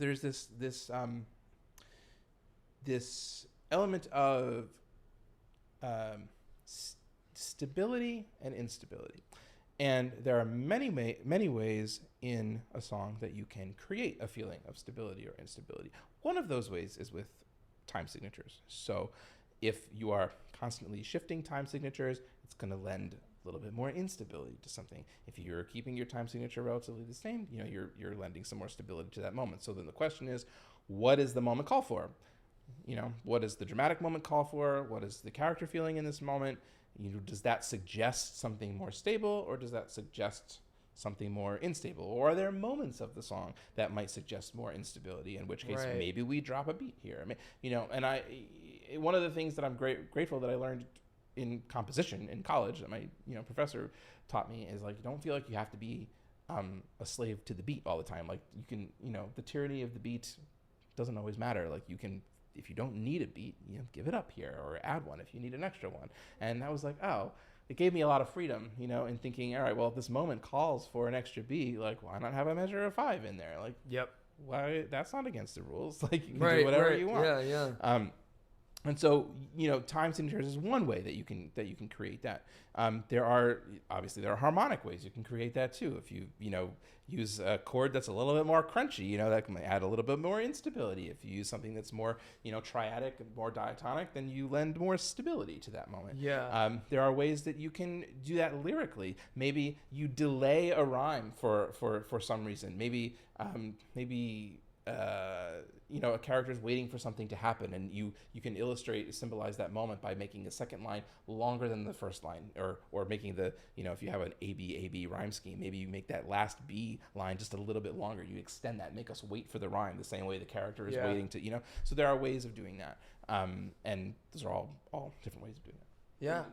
there's this element of um, stability and instability. And there are many ways in a song that you can create a feeling of stability or instability. One of those ways is with time signatures. So if you are constantly shifting time signatures, it's going to lend a little bit more instability to something. If you're keeping your time signature relatively the same, you're lending some more stability to that moment. So then the question is, what is the moment call for? What does the dramatic moment call for? What is the character feeling in this moment? Does that suggest something more stable, or does that suggest something more unstable? Or are there moments of the song that might suggest more instability? In which case, Right. maybe we drop a beat here. And one of the things that I'm grateful that I learned in composition in college that my professor taught me is, like, you don't feel like you have to be a slave to the beat all the time. Like, you can, the tyranny of the beat doesn't always matter. Like, you can, if you don't need a beat, give it up here or add one if you need an extra one. And that was like, oh, it gave me a lot of freedom, in thinking, all right, well, if this moment calls for an extra beat, like, why not have a measure of 5 in there? Like, Yep. why? That's not against the rules. Like, you can do Right. whatever Right. you want. Yeah. Yeah. And so, time signatures is one way that you can create that. There are harmonic ways you can create that too. If you use a chord that's a little bit more crunchy, that can add a little bit more instability. If you use something that's more triadic and more diatonic, then you lend more stability to that moment. Yeah. There are ways that you can do that lyrically. Maybe you delay a rhyme for some reason. Maybe a character is waiting for something to happen, and you can symbolize that moment by making the second line longer than the first line, or making the, if you have an A B rhyme scheme, maybe you make that last B line just a little bit longer. You extend that, make us wait for the rhyme the same way the character is waiting to, so there are ways of doing that. And those are all different ways of doing that. Yeah.